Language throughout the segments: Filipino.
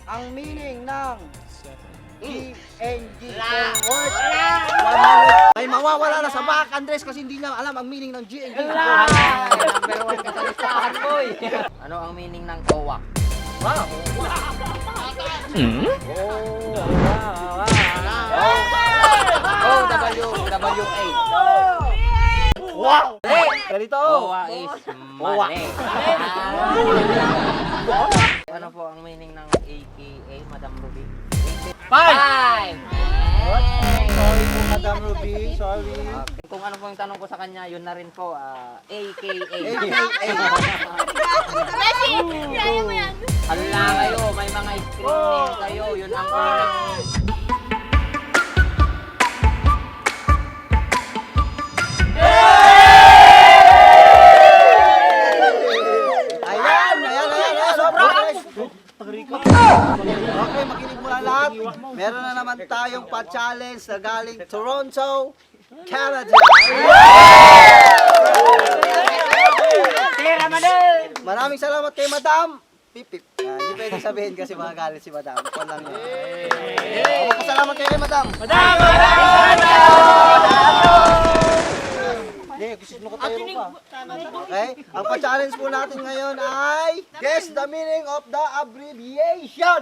Ang meaning ng GNG word. May mawawala na sa back, Andres, kasi hindi niya alam ang meaning ng GNG. Number 1 ka sa listahan, boy. Ano ang meaning ng OWAC? Wow. OWA. Wow! Ganito. OWAC is mali. Ano po ang meaning ng AKA, Madam Ruby? 5! Sorry po, Madam Ruby. Sorry. Kung ano po yung tanong ko sa kanya, yun na rin po, AKA. Hala kayo, may mga screen name kayo, yun ang unang... Okay, makinig muna lahat. Meron na naman tayong pa-challenge na galing Toronto, Canada. Maraming salamat kay Madam. Pipip. Hindi pwede sabihin kasi magagalit si Madam. Ito lang yun. Salamat kay Madam. Gusto mo ko tayo pa. Okay? Ang pa-challenge po natin ngayon ay guess the meaning of the abbreviation.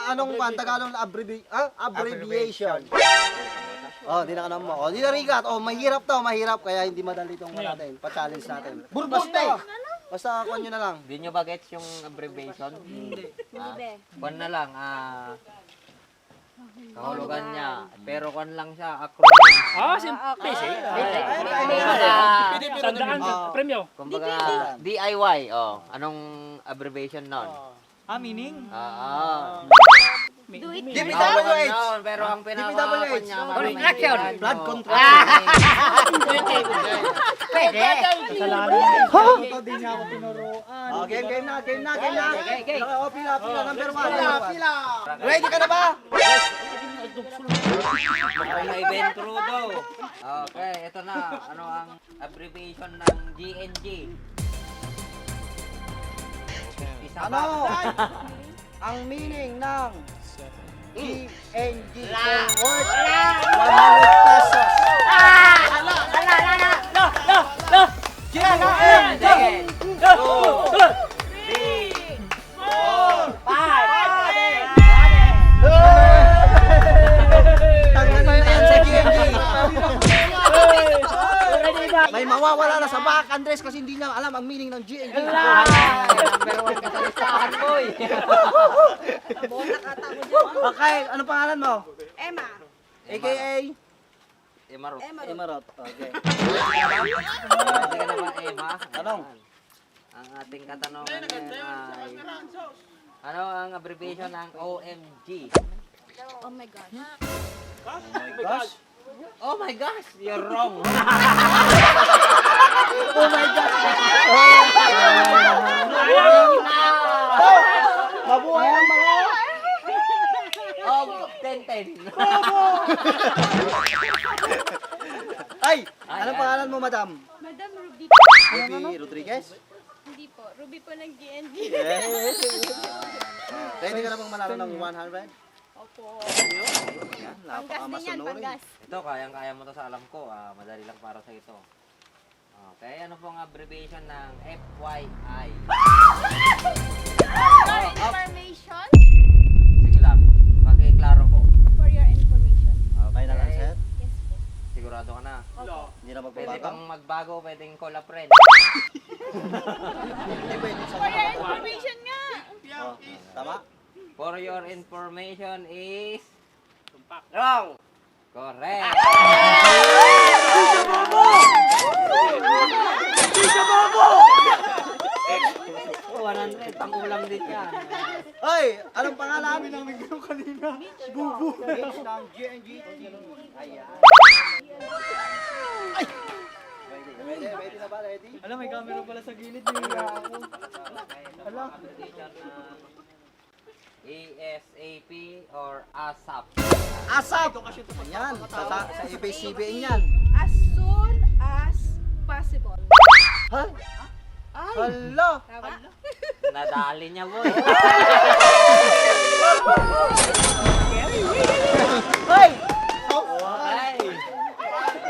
Anong Tagalog na abbreviation? Oh, di na ka mo. Oh, di na rigat. Oh, mahirap to, mahirap kaya hindi madali tong natin. Pa-challenge natin. Basta kuha nyo na lang. Hindi nyo ba gets yung abbreviation? Hindi. Kuhan na lang, kahulugan niya. Pero kuhan lang siya, acronym. Basic. Tandaan sa premyo. Kumbaga, DIY. Oh, anong abbreviation nun? Meaning? DPWH. Pero ang pinakakuha niya, Action! Blood control. Pwede. Game na. Oh, pila, number 1. Ready ka na ba? Mukhang may ventro daw. Okay, ito na. Ano ang abbreviation ng GNG? Isa Ano? pa. Ang meaning ng GNG word. 100 pesos. Second. 2, 3, 4, 5. Tanggalin na yan sa GNG. May mawawala na sa back, Andres, kasi hindi niya alam ang meaning ng GNG. Number 1 ka sa listahan, boy. Okay, ano pangalan mo? Emma. AKA? Emarot. Emarot. Okay. Hindi ka na ba, Emma? Anong? Ang ating katanungan ay... Ano ang abbreviation ng OMG? Oh my gosh. Gosh. Oh my gosh, you're wrong. Oh my God. Mabuhay ang mga... Oh, 10-10. Ay! Anong pangalan mo, madam? Madam Ruby. Ruby Rodriguez? Hindi po. Ruby po ng GNG. Ready ka na bang manalo ng 100? Opo. Yan, Panggas din yan, napakamasunuri. panggas. Ito, kayang-kaya mo to sa alam ko. Madali lang para sa ito. Okay, ano pong abbreviation ng FYI? For information? Sige lang, pakiklaro ko. For your information. Okay na lang, sir? Yes po. Sigurado ka na. Opo. Hindi na Pwede magbabago? kang magbago, pwedeng call a friend. Hindi pwede sa For your information nga! Oh, tama? For your information is... Wrong! Correct! Oh, 100, pang-ulam din yan. Ay! Anong pangalan? Namin gano'n kanina. Bubu. Ng GNG. Ayan. Ay! Ready na ba? Ready? Alam, may camera pala sa gilid. Hindi ako. Ala. ASAP or ASAP? ASAP! Ayan, sa ABCBN yan. As soon as possible. Ha? Hala! Tama? Nadali niya, boy. Hoy! Okay.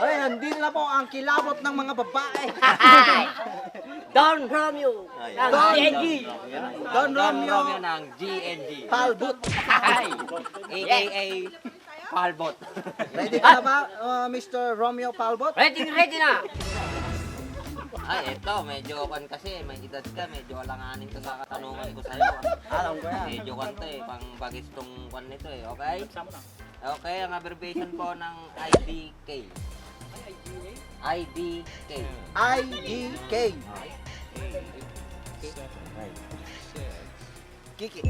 Hoy, nandito na po ang kilabot ng mga babae. Don Romeo ng Don- CNG. Don Don Romeo Romeo ng GNG. Palbot. Ay! AKA Palbot. Ready ka na ba, Mr. Romeo Palbot? Ready na. Ay, eto, medyo kan kasi, may edad ka, medyo alanganin ka sa katanungan ko sa'yo. Alam ko yan. Medyo kan to eh, pang bagis tong kan nito eh, okay? Okay, ang abbreviation po ng IDK. IDK. IDK. Kiki.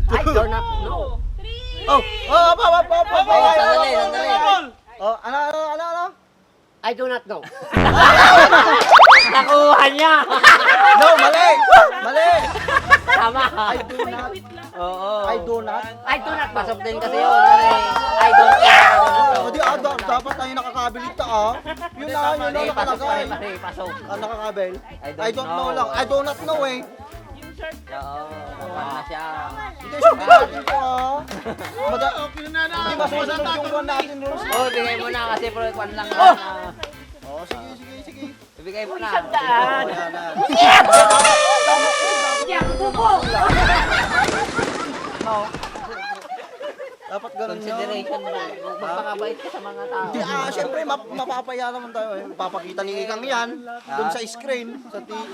I do not know. Oh, Sandali. Oh, ano? I do not know. Nakuha niya. No, mali! Mali! Tama. I do not. Oo. I do not. I do not Pasok know. din kasi yun. I don't O di, dapat tayo nakakabilita Yun na nakalagay. Pasok. Nakakabil. I I don't know lang. I do not know eh. Oo. Napan na siya. Hindi siya ginagin ko Hindi mas masunod yung one natin rules. Oh, bigay mo na kasi pro kwan lang. Oh, sige. Ibigay mo na. Ayan. Dapat ganun yun. Consideration mo. Magpakabait ka sa mga tao. Hindi, syempre mapapaya naman tayo eh. Papakita ni Ikang yan doon sa screen,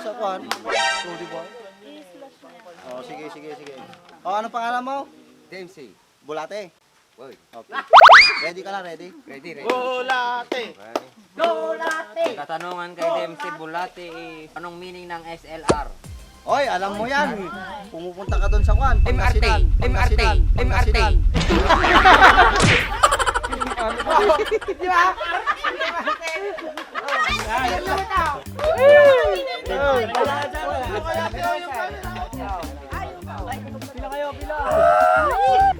sa kwan. So, di ba? Oh, sige. Oh, ano pangalan mo? DMC. Bulate. Boy. Okay. Ready ka na, ready? Ready. Bulate! Katanungan kay DMC Bulate is, anong meaning ng SLR? Oy, alam mo yan. Pumupunta ka doon sa kwan. MRT. Di ba?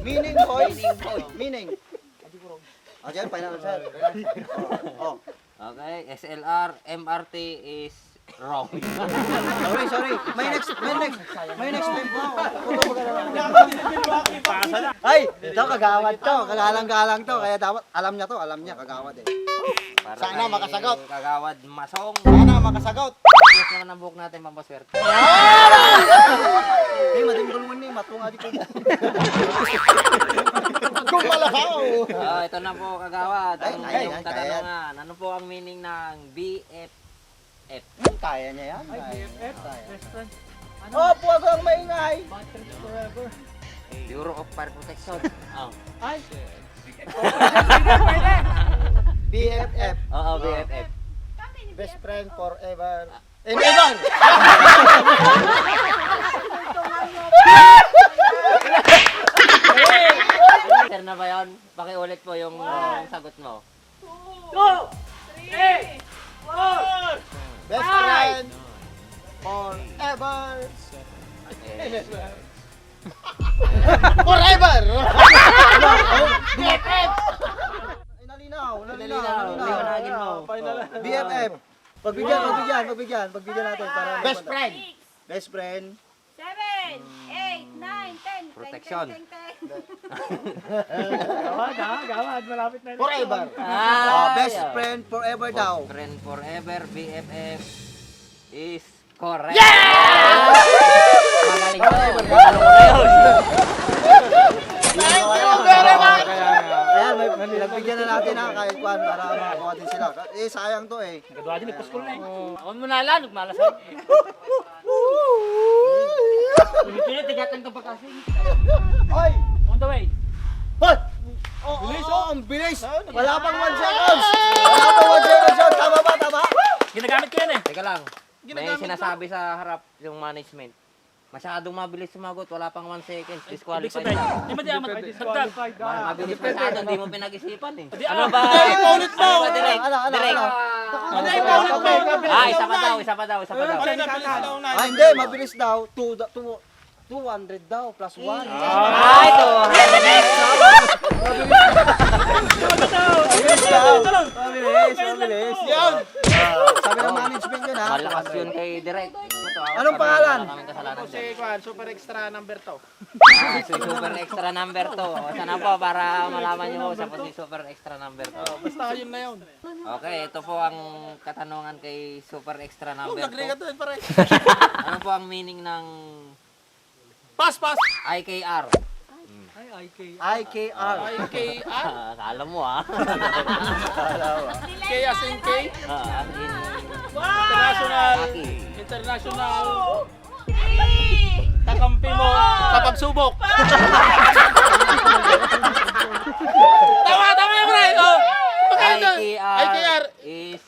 Meaning, boy. Meaning. Diyan, final answer. Oh. Okay, SLR, MRT is wrong. Sorry. May next time po. Ay, ito kagawad to. Kagalang-galang to. Kaya dapat alam niya kagawad eh. Para Sana kay makasagot. Kagawad Masong. Sana makasagot. Yes naman ang buhok natin, pampaswerte. Eh, madimbulungan ni matunga di ko. Kung malahaw. Ito na po kagawad. Ang Ay, inyong kaya katanungan. Ano po ang meaning ng BFF? Kaya niya yan. Oh, puwag ang maingay. Bureau of Fire Protection. BFF. Oo, BFF. Best friend forever. And ever. Sir na ba yun? Pakiulit po yung sagot mo. Best friend forever. Forever! BFF! Ay, nalinaw. Liwanagin mo. BFF. Pagbigyan natin para Best friend. Best friend. 7, 8, 9, 10. Protection. Forever. Best friend forever daw. Friend forever, BFF is correct. Magaling ko. Ano ko na yun? Ayan, may nagbigyan na natin kahit kwan para makakuha din sila. Eh, sayang to eh. Ako mo na lang, nagmalasay. Pinit, tigatan ka pa kasi. Hoy! On the way. Hoy! Ang bilis! Wala pang 1 seconds! Wala pang 1 seconds yun! Tama? Ginagamit ko yan eh. Teka lang. May sinasabi sa harap yung management. Masyadong mabilis sumagot, wala pang 1 second. Ibig Disqualified sabihin, na. hindi mo di amat. Dagdag. Mabilis masyado, hindi mo pinag-isipan eh. Di, Ano ah, ba? Paulit mo! Ano ba, direct? Ano? Direct. Paulit mo! Isa pa daw. Hindi, mabilis daw. 2 200 daw, plus 1. Ay, ito. Mabilis. Sabi ng management yun ha. Malakas yun kay Direk. Anong pangalan? Kaming kasalanan dyan. Super extra number to. Si Super Extra Number 2. Sana po para malaman nyo siya po si Super Extra Number 2. Basta yun na yun. Okay, ito po ang katanungan kay Super Extra Number 2. doon pare. Ano po ang meaning ng Pass. IKR? IKR. IKR. Akala mo ah. K as in K. As in, International kakampi mo sa pagsubok. Tama yung pre. IKR. is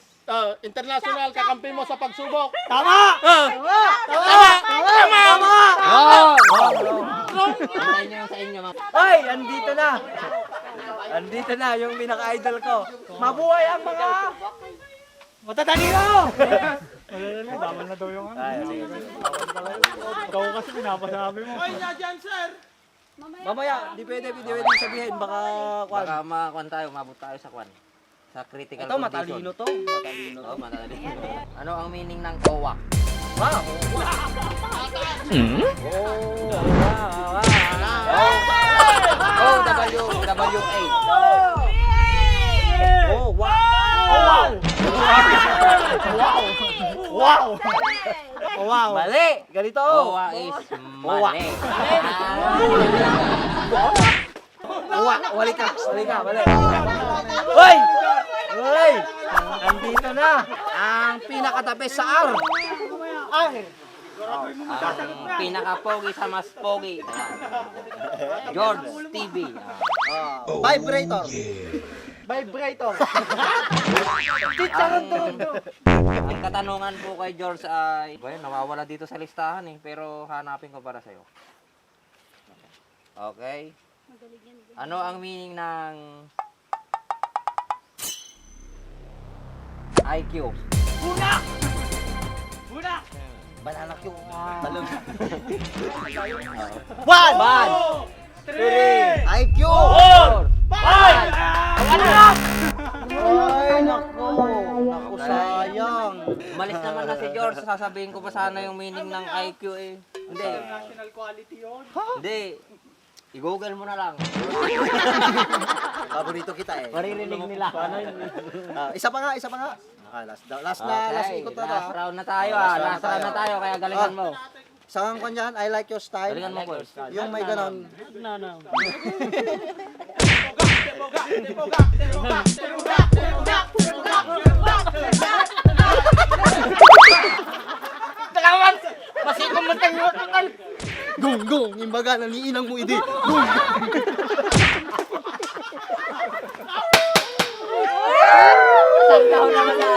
International kakampi mo sa pagsubok. Tama! Oh! Sa inyo mga Ay, andito na. Andito na yung pinaka-idol ko. Mabuhay ang mga matatalino! Bawal na daw yung ano. Ay, sige. Ikaw kasi pinapasabi mo. Ay, dyan sir. Mamaya, di pwede sabihin, baka kwan. baka makakuan tayo, mabot tayo sa kwan. Sa critical Ito, condition. matalino to. Matalino to. Oh, matalino. Ano ang meaning ng OWA? Wow! OWA. Oh, wow! Wow! Wow! Mali! Ganito! OWA is mali. Wali ka! Mali! Hoy! Hoy! Andito na! Ang pinakatabi sa R! Ang pinaka-pogi sa mas pogi. George TV. Vibrator! Vibrator. Ang katanungan po kay George ay, well, nawawala dito sa listahan eh, pero hanapin ko para sa'yo. Okay. Ano ang meaning ng IQ? Banana Q! Talon! One! IQ! Ay, Ay, naku! Naku, sayang! Umalis naman na si George, sasabihin ko pa sana yung meaning ng IQ eh. Hindi. National quality yun. Hindi. I-google mo na lang. Paborito kita eh. Maririnig nila. Isa pa nga. Last Okay, ikot na last to. round na tayo ah. Last round na tayo, kaya galingan mo. Saan ko dyan? I like your style. Galingan mo, Paul. Yung may ganon. Masikong man tayo takal. Gung! Yung baga, naniinang mo idi. Gung! Tanggaw naman na.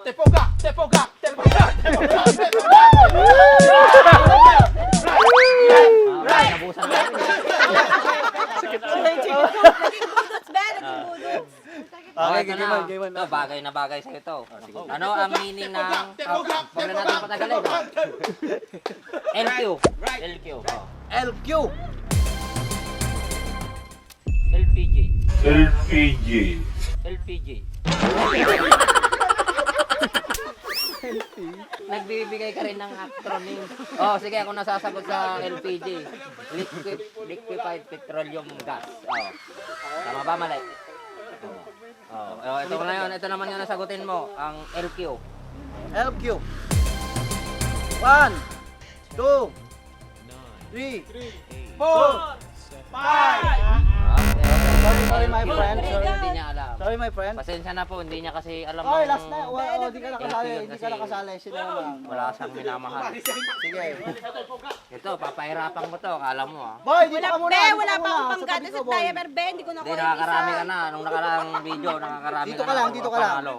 Tepoga. Nabusan na. Okay, ito game on. Ito, bagay na bagay sa ito. Ano ang meaning ng... Huwag na natin patagalin. LQ. LQ. Oh. LQ! LPG. LPG. LPG. Nagbibigay ka rin ng acronym. Oh, sige, ako nasasagot sa LPG. Liquefied Petroleum Gas. Oh. Tama ba, mali? Oh, ito na yun. Ito naman yung nasagutin mo. Ang LQ. LQ. 1, 2, 3, 4, 5. Sorry, my friend. Hindi niya alam. Sorry, my friend. Pasensya na po, hindi niya kasi alam Oy, ang- last na. Hindi ka nakasali. Hindi ka nakasali. Sino naman? Wala siyang minamahal. Sige. Ito, papahirapan mo to. Akala mo ah. Boy, dito ka muna. dito Wala ka pa muna. akong panggata tabi sa ko, boy. diaper, Ben. Hindi ko na Hindi, nakakarami ka na. Nung nakaraang video, nakakarami Dito ka ka na. lang, dito ka lang. Panalo.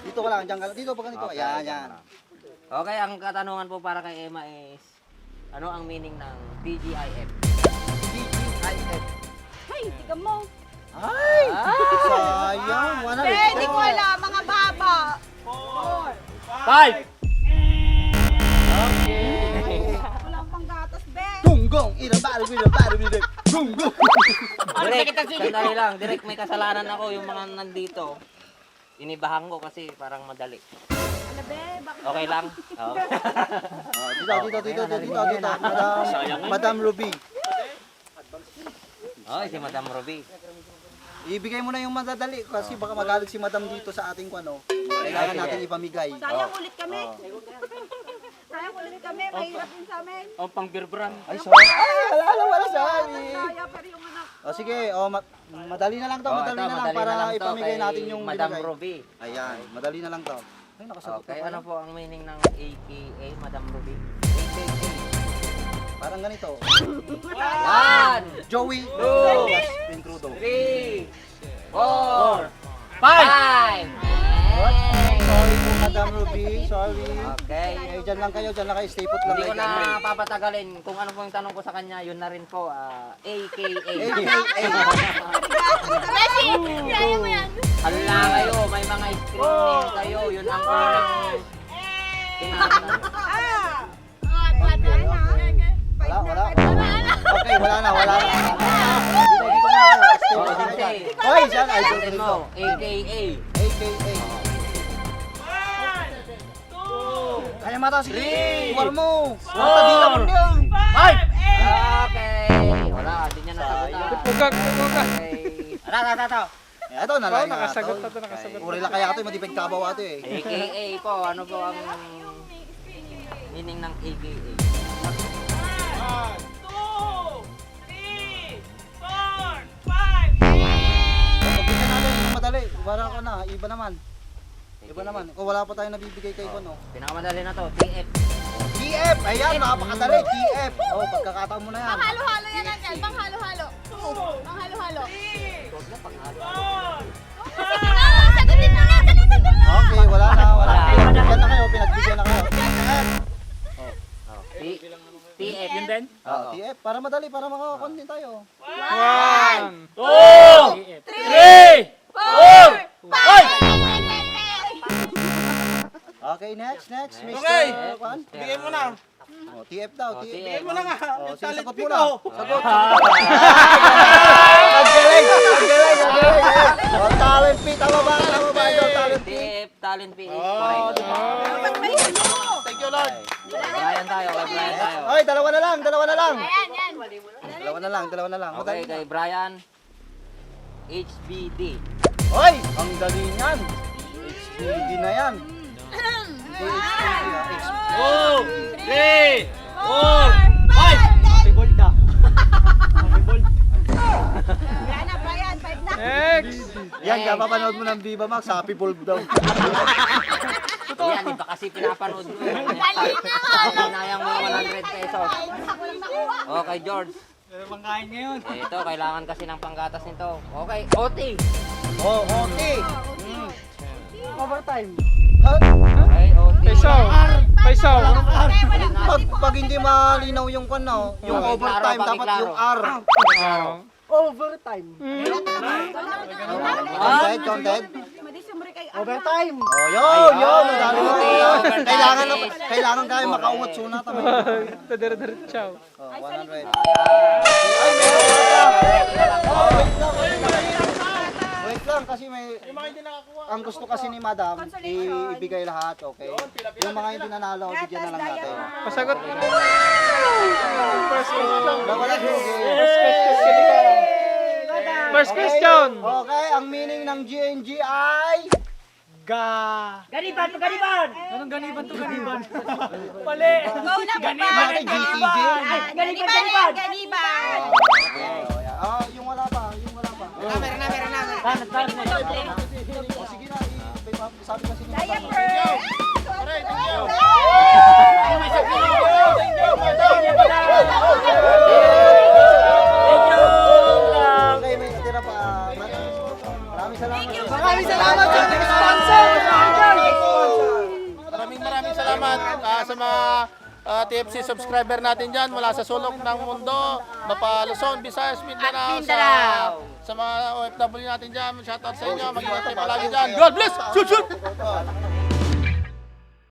Dito ka lang. Diyan ka lang. Dito, pag ganito. Okay, Yan, diyan yan. ka lang. Okay, ang katanungan po para kay Emma is, ano ang meaning ng DGIF? DGIF. Ay, tiga mo. Ay! Sayang. 100. Hindi ko alam, mga baba. 5! Walang panggatas, be. Gunggong! Baro. Gunggong! Direk, sandali lang. Direk, may kasalanan ako. Yung mga nandito, inibahan ko kasi parang madali. Ano, be? Bakit? Okay lang? Oo. Dito. Madam Ruby. Oy, si Madam Ruby. Ibigay mo na yung madadali kasi baka magalit si Madam dito sa ating ano. Kailangan natin ipamigay. Sayang ulit kami. Sayang ulit kami. Mahirap din sa amin. O, pang beer brand. Ay, sorry. Ay, wala sabi. Saya, pero yung anak. O sige, madali na lang to, madali na lang para ipamigay natin yung Madam binigay. Ruby. Ayan, madali na lang to. Ay, nakasagot Okay, na ano pala. po ang meaning ng AKA, Madam Ruby? Parang ganito. 1, Joey. 2, Intrudo. 3, 4, 5! 5! Sorry po, Madam Ruby. Sorry. Okay. Eh, dyan lang kayo, stay put lang Hindi ko kayo. na papatagalin. Kung ano po yung tanong ko sa kanya, yun na rin po. AKA. Beshi! Kaya mo yan. Hala kayo, may mga screen name kayo. Yun ang correct. Tinatanong. Wala. Okay, wala na. Hindi ko muna. Stay Oh, put lang sige. kayo. Hoy, dyan, ay, Sagutin mo, AKA. AKA. Kaya mata, sige. War mo. Mata, di lang yun. 5! Okay. Wala, di niya nasagutan. Bugag. Okay. Ito. Ito na lang. Nakasagot na to, nakasagot. Uri lang kaya ito, matipid kabaw ato eh. AKA po, ano po ang meaning ng AKA? 2, 3, 4, 5. Pagbigyan natin yung madali. Wala ko na, iba naman. Iba naman. Kung wala pa tayo nabibigay kay Kono. Pinakamadali na to, TF. TF! Ayan, napakadali. TF! Oh, pagkakataon mo na yan. Panghalo-halo yan natin. Panghalo-halo. Panghalo-halo. Sige na, sagutin mo na. Okay, wala na. Pinagbigyan na kayo, pinagbigyan na kayo. TF. Yun din? Oh, TF, para madali, para makakakon din tayo. 1, 2, 3, 4, 5! Okay, next. Mr. Okay. Juan. Bigay mo na. Oh, TF daw, Oh, TF. TF. Mo na nga. Oh, sige, Talent sagot pick mo na. ko. Sagot. Ang galing. Oh, talent P, tama ba? Ikaw, talent P. TF, talent P is Oh, correct. Thank you, Lord. Brian tayo. Ay, dalawa na lang. Yan. Dalawa na lang. Okay, kay Brian, HBD. Hoy, ang galing yan. HBD na yan. HBD. 2, 3, 4, 5! Yan na, Brian. 5 na. Next! Yan, kapapanood mo ng Viva Max, happy bulb daw. Yan, iba kasi pinapanood mo. Pinayang mo yung 100 pesos. Ako lang nakuha. Okay, George. Pangkain ngayon. Ito, kailangan kasi ng panggatas nito. Okay, OT. Oh, okay. Overtime. Okay, OT. Peso. Pag hindi malinaw yung kano, yung Okay, overtime, klaro, dapat klaro. yung R. Overtime. Counted? Madisumbre kay Overtime. Oh, yun. Madali mo. Overtime. Kailangan kayo makaungot sunat. Diretso. Oh, 100. Wait lang kasi ang gusto kasi ni Madam ibigay lahat, okay? Yung mga hindi nanalo, bigyan na lang natin. Pasagot. Wala lugi. First question. Okay, ang meaning ng GNG ay Ganiban. Anong ganiban to ganiban? Mali. Go na, Bakit GTG? Ganiban. Ganiban. Ah, yung wala pa. Meron na. Pwede mo doble. O sige na, sabi kasi ni Madam. Diaper. Okay, may tira pa. Maraming salamat. Maraming salamat sa ating sponsor. Maraming salamat sa mga TFC subscriber natin dyan mula sa sulok ng mundo, Mapa, Luzon, Visayas, Mindanao, Mindanao. sa mga OFW natin dyan. Shoutout sa inyo. Mag-ingat kayo palagi dyan. God bless! Shoot, shoot!